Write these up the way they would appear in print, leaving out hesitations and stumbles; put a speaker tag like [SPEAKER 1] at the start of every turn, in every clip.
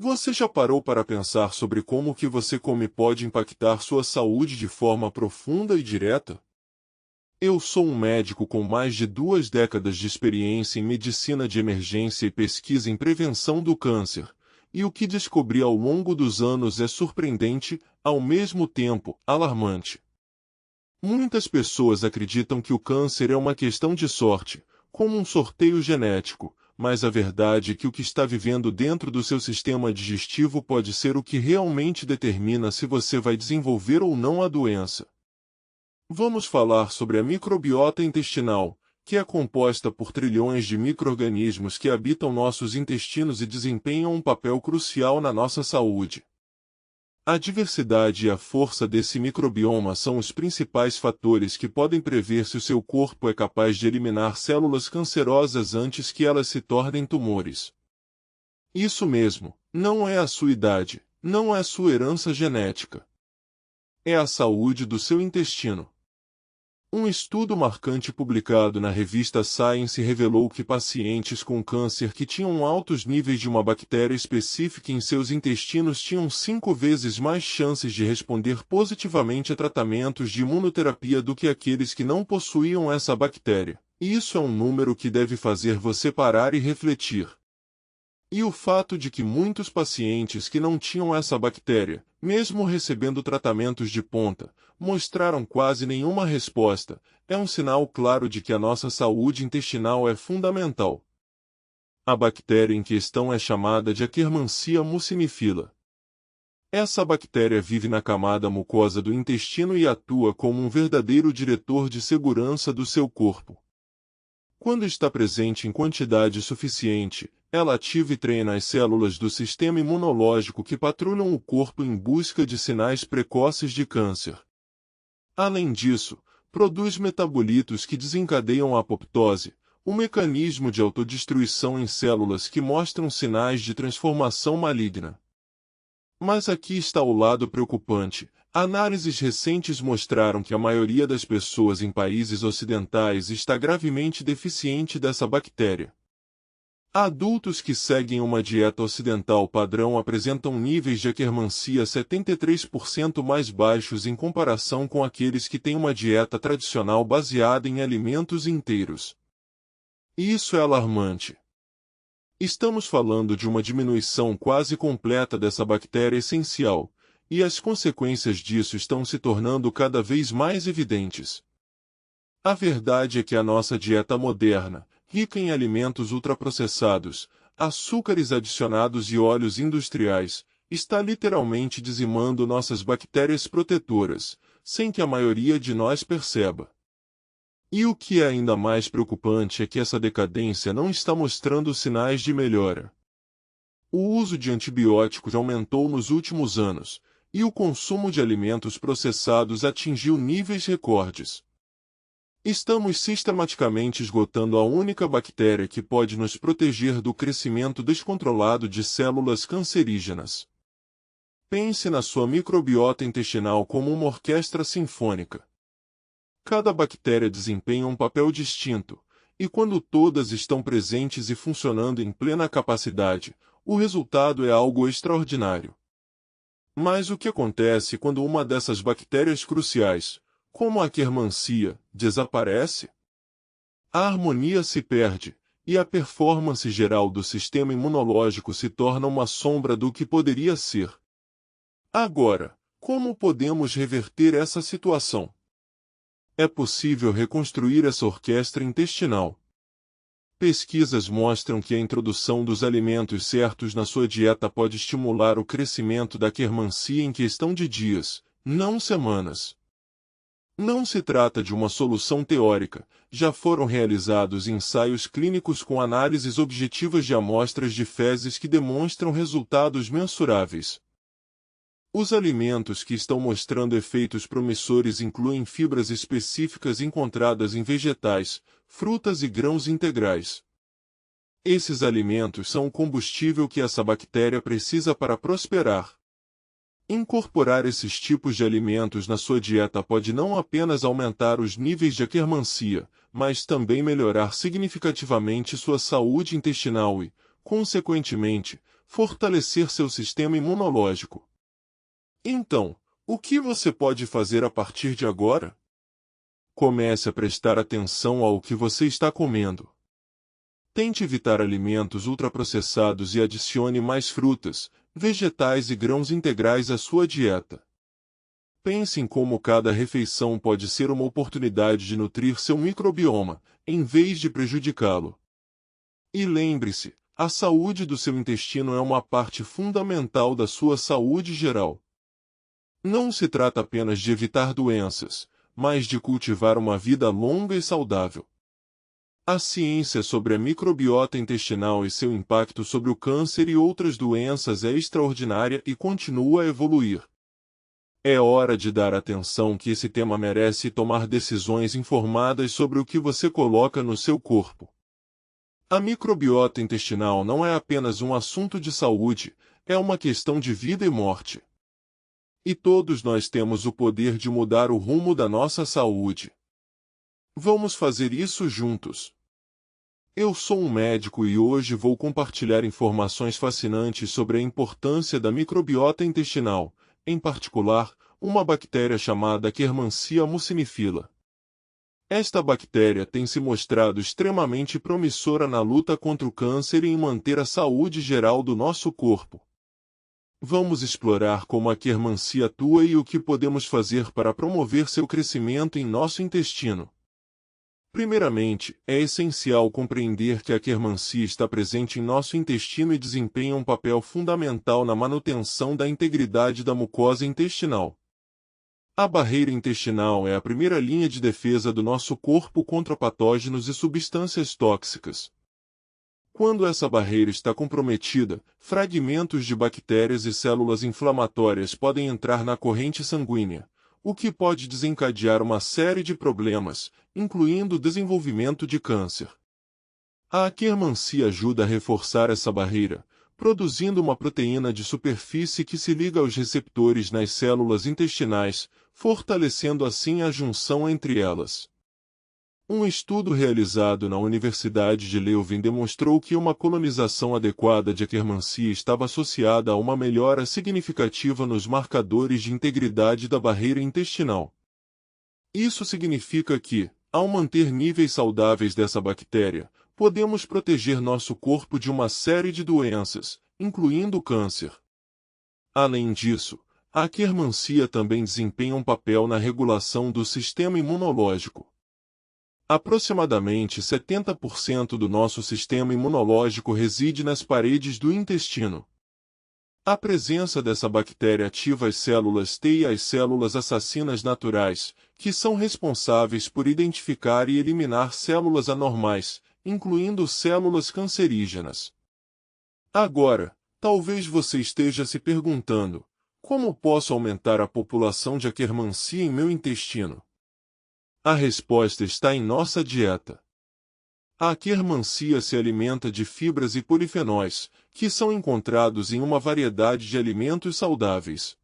[SPEAKER 1] Você já parou para pensar sobre como o que você come pode impactar sua saúde de forma profunda e direta? Eu sou um médico com mais de 2 décadas de experiência em medicina de emergência e pesquisa em prevenção do câncer, e o que descobri ao longo dos anos é surpreendente, ao mesmo tempo, alarmante. Muitas pessoas acreditam que o câncer é uma questão de sorte, como um sorteio genético, mas a verdade é que o que está vivendo dentro do seu sistema digestivo pode ser o que realmente determina se você vai desenvolver ou não a doença. Vamos falar sobre a microbiota intestinal, que é composta por trilhões de micro-organismos que habitam nossos intestinos e desempenham um papel crucial na nossa saúde. A diversidade e a força desse microbioma são os principais fatores que podem prever se o seu corpo é capaz de eliminar células cancerosas antes que elas se tornem tumores. Isso mesmo, não é a sua idade, não é a sua herança genética. É a saúde do seu intestino. Um estudo marcante publicado na revista Science revelou que pacientes com câncer que tinham altos níveis de uma bactéria específica em seus intestinos tinham 5 vezes mais chances de responder positivamente a tratamentos de imunoterapia do que aqueles que não possuíam essa bactéria. Isso é um número que deve fazer você parar e refletir. E o fato de que muitos pacientes que não tinham essa bactéria, mesmo recebendo tratamentos de ponta, mostraram quase nenhuma resposta, é um sinal claro de que a nossa saúde intestinal é fundamental. A bactéria em questão é chamada de Akkermansia muciniphila. Essa bactéria vive na camada mucosa do intestino e atua como um verdadeiro diretor de segurança do seu corpo. Quando está presente em quantidade suficiente, ela ativa e treina as células do sistema imunológico que patrulham o corpo em busca de sinais precoces de câncer. Além disso, produz metabolitos que desencadeiam a apoptose, um mecanismo de autodestruição em células que mostram sinais de transformação maligna. Mas aqui está o lado preocupante. Análises recentes mostraram que a maioria das pessoas em países ocidentais está gravemente deficiente dessa bactéria. Adultos que seguem uma dieta ocidental padrão apresentam níveis de Akkermansia 73% mais baixos em comparação com aqueles que têm uma dieta tradicional baseada em alimentos inteiros. Isso é alarmante. Estamos falando de uma diminuição quase completa dessa bactéria essencial, e as consequências disso estão se tornando cada vez mais evidentes. A verdade é que a nossa dieta moderna, rica em alimentos ultraprocessados, açúcares adicionados e óleos industriais, está literalmente dizimando nossas bactérias protetoras, sem que a maioria de nós perceba. E o que é ainda mais preocupante é que essa decadência não está mostrando sinais de melhora. O uso de antibióticos aumentou nos últimos anos, e o consumo de alimentos processados atingiu níveis recordes. Estamos sistematicamente esgotando a única bactéria que pode nos proteger do crescimento descontrolado de células cancerígenas. Pense na sua microbiota intestinal como uma orquestra sinfônica. Cada bactéria desempenha um papel distinto, e quando todas estão presentes e funcionando em plena capacidade, o resultado é algo extraordinário. Mas o que acontece quando uma dessas bactérias cruciais, como a Akkermansia, desaparece? A harmonia se perde, e a performance geral do sistema imunológico se torna uma sombra do que poderia ser. Agora, como podemos reverter essa situação? É possível reconstruir essa orquestra intestinal. Pesquisas mostram que a introdução dos alimentos certos na sua dieta pode estimular o crescimento da Akkermansia em questão de dias, não semanas. Não se trata de uma solução teórica, já foram realizados ensaios clínicos com análises objetivas de amostras de fezes que demonstram resultados mensuráveis. Os alimentos que estão mostrando efeitos promissores incluem fibras específicas encontradas em vegetais, frutas e grãos integrais. Esses alimentos são o combustível que essa bactéria precisa para prosperar. Incorporar esses tipos de alimentos na sua dieta pode não apenas aumentar os níveis de Akkermansia, mas também melhorar significativamente sua saúde intestinal e, consequentemente, fortalecer seu sistema imunológico. Então, o que você pode fazer a partir de agora? Comece a prestar atenção ao que você está comendo. Tente evitar alimentos ultraprocessados e adicione mais frutas, vegetais e grãos integrais à sua dieta. Pense em como cada refeição pode ser uma oportunidade de nutrir seu microbioma, em vez de prejudicá-lo. E lembre-se, a saúde do seu intestino é uma parte fundamental da sua saúde geral. Não se trata apenas de evitar doenças, mas de cultivar uma vida longa e saudável. A ciência sobre a microbiota intestinal e seu impacto sobre o câncer e outras doenças é extraordinária e continua a evoluir. É hora de dar atenção que esse tema merece e tomar decisões informadas sobre o que você coloca no seu corpo. A microbiota intestinal não é apenas um assunto de saúde, é uma questão de vida e morte. E todos nós temos o poder de mudar o rumo da nossa saúde. Vamos fazer isso juntos. Eu sou um médico e hoje vou compartilhar informações fascinantes sobre a importância da microbiota intestinal, em particular, uma bactéria chamada Akkermansia mucinifila. Esta bactéria tem se mostrado extremamente promissora na luta contra o câncer e em manter a saúde geral do nosso corpo. Vamos explorar como a Akkermansia atua e o que podemos fazer para promover seu crescimento em nosso intestino. Primeiramente, é essencial compreender que a Akkermansia está presente em nosso intestino e desempenha um papel fundamental na manutenção da integridade da mucosa intestinal. A barreira intestinal é a primeira linha de defesa do nosso corpo contra patógenos e substâncias tóxicas. Quando essa barreira está comprometida, fragmentos de bactérias e células inflamatórias podem entrar na corrente sanguínea, o que pode desencadear uma série de problemas, incluindo o desenvolvimento de câncer. A Akkermansia ajuda a reforçar essa barreira, produzindo uma proteína de superfície que se liga aos receptores nas células intestinais, fortalecendo assim a junção entre elas. Um estudo realizado na Universidade de Leuven demonstrou que uma colonização adequada de Akkermansia estava associada a uma melhora significativa nos marcadores de integridade da barreira intestinal. Isso significa que, ao manter níveis saudáveis dessa bactéria, podemos proteger nosso corpo de uma série de doenças, incluindo o câncer. Além disso, a Akkermansia também desempenha um papel na regulação do sistema imunológico. Aproximadamente 70% do nosso sistema imunológico reside nas paredes do intestino. A presença dessa bactéria ativa as células T e as células assassinas naturais, que são responsáveis por identificar e eliminar células anormais, incluindo células cancerígenas. Agora, talvez você esteja se perguntando: como posso aumentar a população de Akkermansia em meu intestino? A resposta está em nossa dieta. A Akkermansia se alimenta de fibras e polifenóis, que são encontrados em uma variedade de alimentos saudáveis.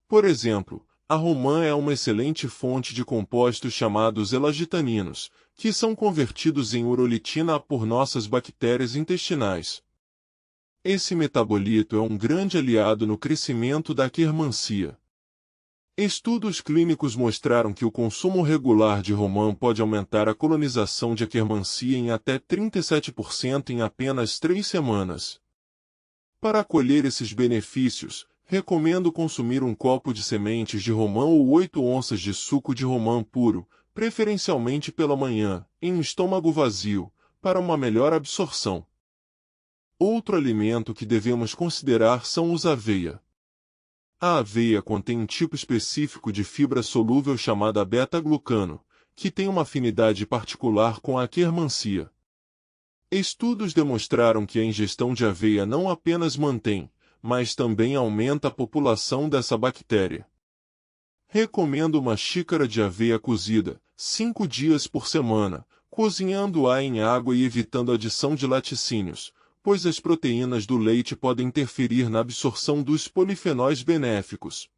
[SPEAKER 1] Por exemplo, a romã é uma excelente fonte de compostos chamados elagitaninos, que são convertidos em urolitina por nossas bactérias intestinais. Esse metabolito é um grande aliado no crescimento da Akkermansia. Estudos clínicos mostraram que o consumo regular de romã pode aumentar a colonização de Akkermansia em até 37% em apenas 3 semanas. Para colher esses benefícios, recomendo consumir um copo de sementes de romã ou 8 onças de suco de romã puro, preferencialmente pela manhã, em um estômago vazio, para uma melhor absorção. Outro alimento que devemos considerar são os aveia. A aveia contém um tipo específico de fibra solúvel chamada beta-glucano, que tem uma afinidade particular com a Akkermansia. Estudos demonstraram que a ingestão de aveia não apenas mantém, mas também aumenta a população dessa bactéria. Recomendo uma xícara de aveia cozida, 5 dias por semana, cozinhando-a em água e evitando a adição de laticínios, pois as proteínas do leite podem interferir na absorção dos polifenóis benéficos.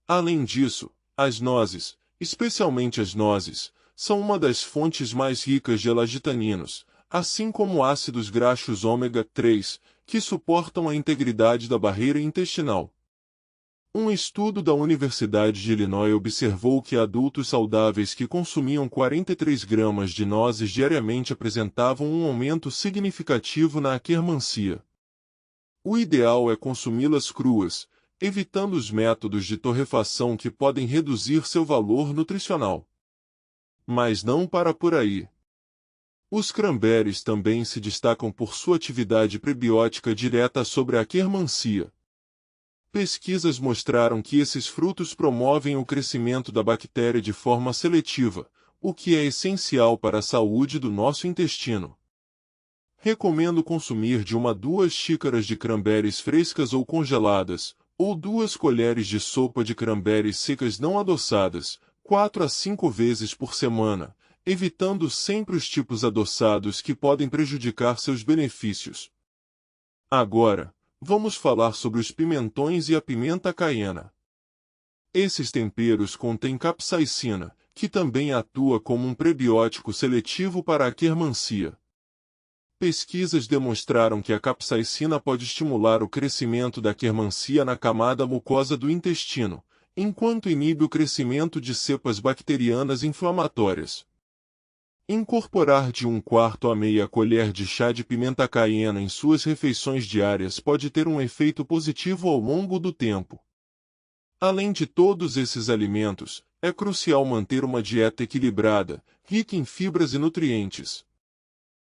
[SPEAKER 1] Além disso, as nozes, especialmente as nozes, são uma das fontes mais ricas de elagitaninos, assim como ácidos graxos ômega 3, que suportam a integridade da barreira intestinal. Um estudo da Universidade de Illinois observou que adultos saudáveis que consumiam 43 gramas de nozes diariamente apresentavam um aumento significativo na aquermancia. O ideal é consumi-las cruas, evitando os métodos de torrefação que podem reduzir seu valor nutricional. Mas não para por aí. Os cranberries também se destacam por sua atividade prebiótica direta sobre a aquermancia. Pesquisas mostraram que esses frutos promovem o crescimento da bactéria de forma seletiva, o que é essencial para a saúde do nosso intestino. Recomendo consumir de 1 a 2 xícaras de cranberries frescas ou congeladas, ou 2 colheres de sopa de cranberries secas não adoçadas, 4 a 5 vezes por semana, evitando sempre os tipos adoçados que podem prejudicar seus benefícios. Agora, vamos falar sobre os pimentões e a pimenta caiena. Esses temperos contêm capsaicina, que também atua como um prebiótico seletivo para a aquermancia. Pesquisas demonstraram que a capsaicina pode estimular o crescimento da aquermancia na camada mucosa do intestino, enquanto inibe o crescimento de cepas bacterianas inflamatórias. Incorporar de 1/4 a meia colher de chá de pimenta caiena em suas refeições diárias pode ter um efeito positivo ao longo do tempo. Além de todos esses alimentos, é crucial manter uma dieta equilibrada, rica em fibras e nutrientes.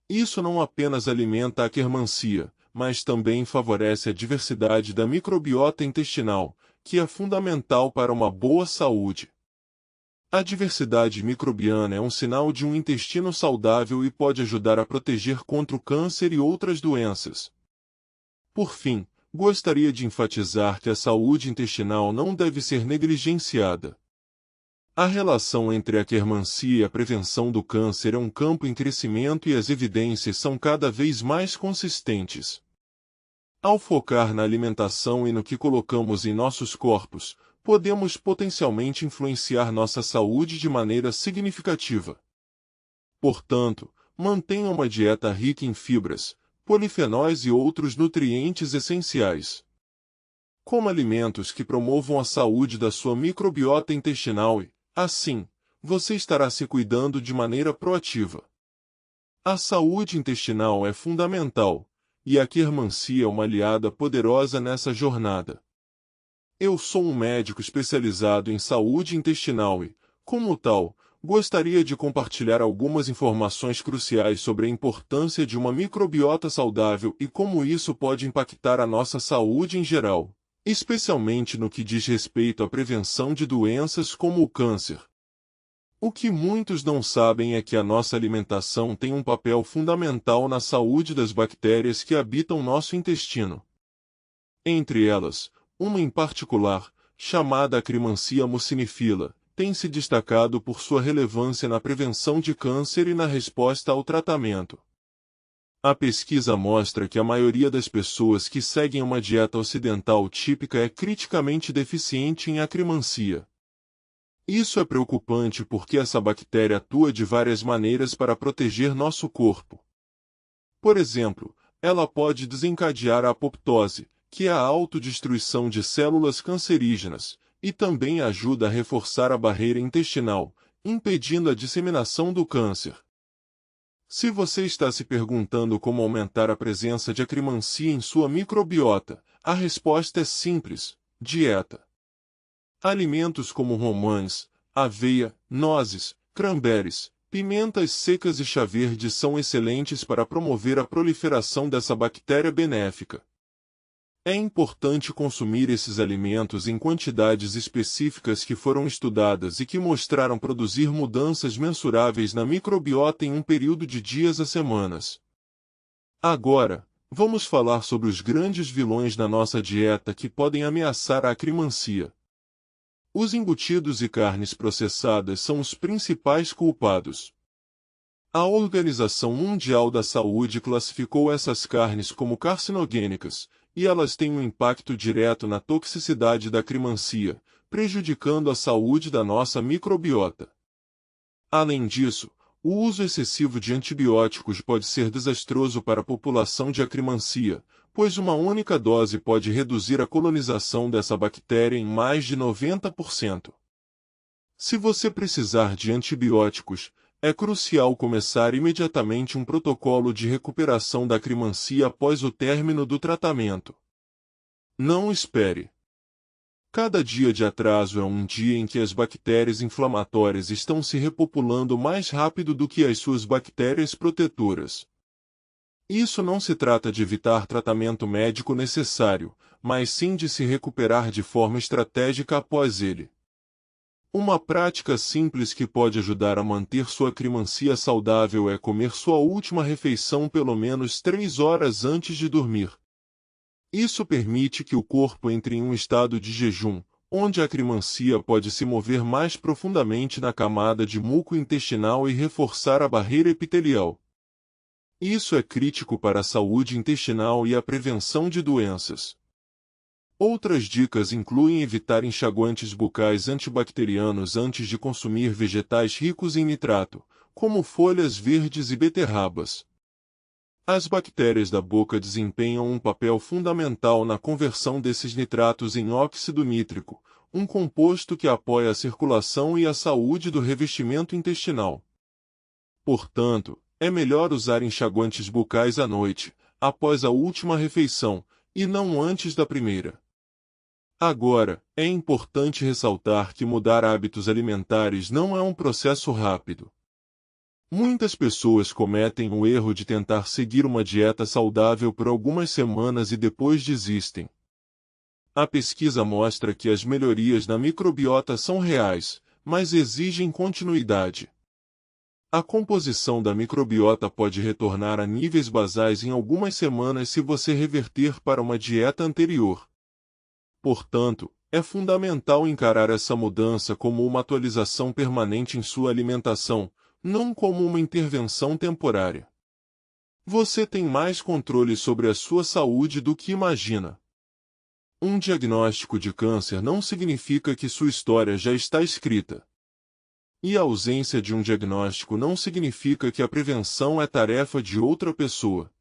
[SPEAKER 1] Isso não apenas alimenta a aquermancia, mas também favorece a diversidade da microbiota intestinal, que é fundamental para uma boa saúde. A diversidade microbiana é um sinal de um intestino saudável e pode ajudar a proteger contra o câncer e outras doenças. Por fim, gostaria de enfatizar que a saúde intestinal não deve ser negligenciada. A relação entre a aquermancia e a prevenção do câncer é um campo em crescimento e as evidências são cada vez mais consistentes. Ao focar na alimentação e no que colocamos em nossos corpos, podemos potencialmente influenciar nossa saúde de maneira significativa. Portanto, mantenha uma dieta rica em fibras, polifenóis e outros nutrientes essenciais. Coma alimentos que promovam a saúde da sua microbiota intestinal e, assim, você estará se cuidando de maneira proativa. A saúde intestinal é fundamental, e a aquermancia é uma aliada poderosa nessa jornada. Eu sou um médico especializado em saúde intestinal e, como tal, gostaria de compartilhar algumas informações cruciais sobre a importância de uma microbiota saudável e como isso pode impactar a nossa saúde em geral, especialmente no que diz respeito à prevenção de doenças como o câncer. O que muitos não sabem é que a nossa alimentação tem um papel fundamental na saúde das bactérias que habitam nosso intestino. Entre elas, uma em particular, chamada Akkermansia mucinifila, tem se destacado por sua relevância na prevenção de câncer e na resposta ao tratamento. A pesquisa mostra que a maioria das pessoas que seguem uma dieta ocidental típica é criticamente deficiente em Akkermansia. Isso é preocupante porque essa bactéria atua de várias maneiras para proteger nosso corpo. Por exemplo, ela pode desencadear a apoptose, que é a autodestruição de células cancerígenas, e também ajuda a reforçar a barreira intestinal, impedindo a disseminação do câncer. Se você está se perguntando como aumentar a presença de Akkermansia em sua microbiota, a resposta é simples: dieta. Alimentos como romãs, aveia, nozes, cranberries, pimentas secas e chá verde são excelentes para promover a proliferação dessa bactéria benéfica. É importante consumir esses alimentos em quantidades específicas que foram estudadas e que mostraram produzir mudanças mensuráveis na microbiota em um período de dias a semanas. Agora, vamos falar sobre os grandes vilões da nossa dieta que podem ameaçar a Akkermansia. Os embutidos e carnes processadas são os principais culpados. A Organização Mundial da Saúde classificou essas carnes como carcinogênicas, e elas têm um impacto direto na toxicidade da Akkermansia, prejudicando a saúde da nossa microbiota. Além disso, O uso excessivo de antibióticos pode ser desastroso para a população de acrimancia, pois uma única dose pode reduzir a colonização dessa bactéria em mais de 90%. Se você precisar de antibióticos, é crucial começar imediatamente um protocolo de recuperação da acrimancia após o término do tratamento. Não espere. Cada dia de atraso é um dia em que as bactérias inflamatórias estão se repopulando mais rápido do que as suas bactérias protetoras. Isso não se trata de evitar tratamento médico necessário, mas sim de se recuperar de forma estratégica após ele. Uma prática simples que pode ajudar a manter sua acrimancia saudável é comer sua última refeição pelo menos 3 horas antes de dormir. Isso permite que o corpo entre em um estado de jejum, onde a acrimancia pode se mover mais profundamente na camada de muco intestinal e reforçar a barreira epitelial. Isso é crítico para a saúde intestinal e a prevenção de doenças. Outras dicas incluem evitar enxaguantes bucais antibacterianos antes de consumir vegetais ricos em nitrato, como folhas verdes e beterrabas. As bactérias da boca desempenham um papel fundamental na conversão desses nitratos em óxido nítrico, um composto que apoia a circulação e a saúde do revestimento intestinal. Portanto, é melhor usar enxaguantes bucais à noite, após a última refeição, e não antes da primeira. Agora, é importante ressaltar que mudar hábitos alimentares não é um processo rápido. Muitas pessoas cometem o erro de tentar seguir uma dieta saudável por algumas semanas e depois desistem. A pesquisa mostra que as melhorias na microbiota são reais, mas exigem continuidade. A composição da microbiota pode retornar a níveis basais em algumas semanas se você reverter para uma dieta anterior. Portanto, é fundamental encarar essa mudança como uma atualização permanente em sua alimentação, não como uma intervenção temporária. Você tem mais controle sobre a sua saúde do que imagina. Um diagnóstico de câncer não significa que sua história já está escrita. E a ausência de um diagnóstico não significa que a prevenção é tarefa de outra pessoa.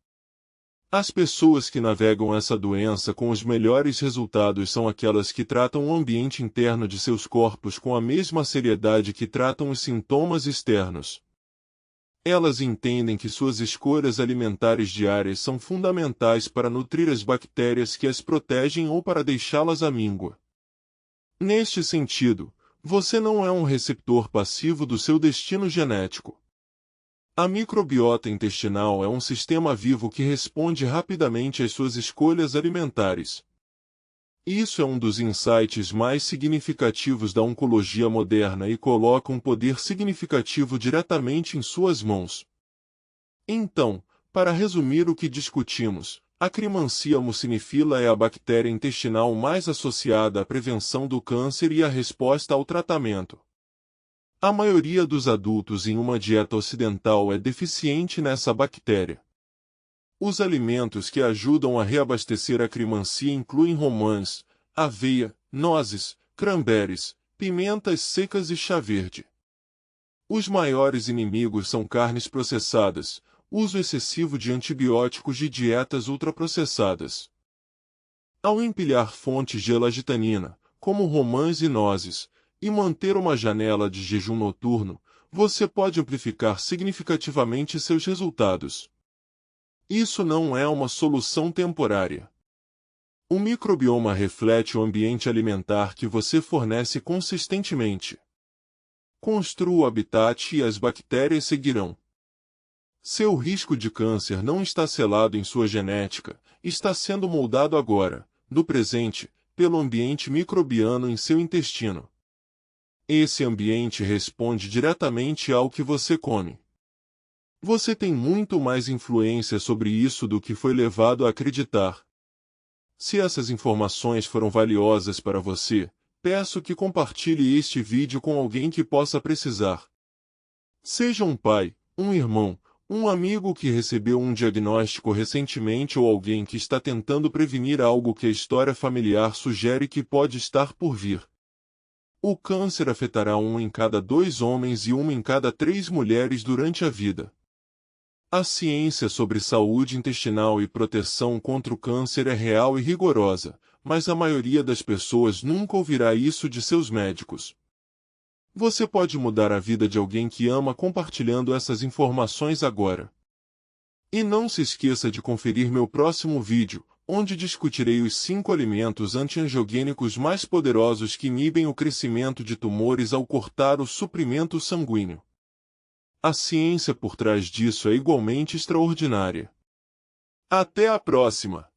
[SPEAKER 1] As pessoas que navegam essa doença com os melhores resultados são aquelas que tratam o ambiente interno de seus corpos com a mesma seriedade que tratam os sintomas externos. Elas entendem que suas escolhas alimentares diárias são fundamentais para nutrir as bactérias que as protegem ou para deixá-las à míngua. Neste sentido, você não é um receptor passivo do seu destino genético. A microbiota intestinal é um sistema vivo que responde rapidamente às suas escolhas alimentares. Isso é um dos insights mais significativos da oncologia moderna e coloca um poder significativo diretamente em suas mãos. Então, para resumir o que discutimos, a Akkermansia mucinifila é a bactéria intestinal mais associada à prevenção do câncer e à resposta ao tratamento. A maioria dos adultos em uma dieta ocidental é deficiente nessa bactéria. Os alimentos que ajudam a reabastecer a Akkermansia incluem romãs, aveia, nozes, cranberries, pimentas secas e chá verde. Os maiores inimigos são carnes processadas, uso excessivo de antibióticos e dietas ultraprocessadas. Ao empilhar fontes de elagitanina, como romãs e nozes, e manter uma janela de jejum noturno, você pode amplificar significativamente seus resultados. Isso não é uma solução temporária. O microbioma reflete o ambiente alimentar que você fornece consistentemente. Construa o habitat e as bactérias seguirão. Seu risco de câncer não está selado em sua genética, está sendo moldado agora, no presente, pelo ambiente microbiano em seu intestino. Esse ambiente responde diretamente ao que você come. Você tem muito mais influência sobre isso do que foi levado a acreditar. Se essas informações foram valiosas para você, peço que compartilhe este vídeo com alguém que possa precisar. Seja um pai, um irmão, um amigo que recebeu um diagnóstico recentemente ou alguém que está tentando prevenir algo que a história familiar sugere que pode estar por vir. O câncer afetará 1 em cada 2 homens e 1 em cada 3 mulheres durante a vida. A ciência sobre saúde intestinal e proteção contra o câncer é real e rigorosa, mas a maioria das pessoas nunca ouvirá isso de seus médicos. Você pode mudar a vida de alguém que ama compartilhando essas informações agora. E não se esqueça de conferir meu próximo vídeo, onde discutirei os 5 alimentos antiangiogênicos mais poderosos que inibem o crescimento de tumores ao cortar o suprimento sanguíneo. A ciência por trás disso é igualmente extraordinária. Até a próxima!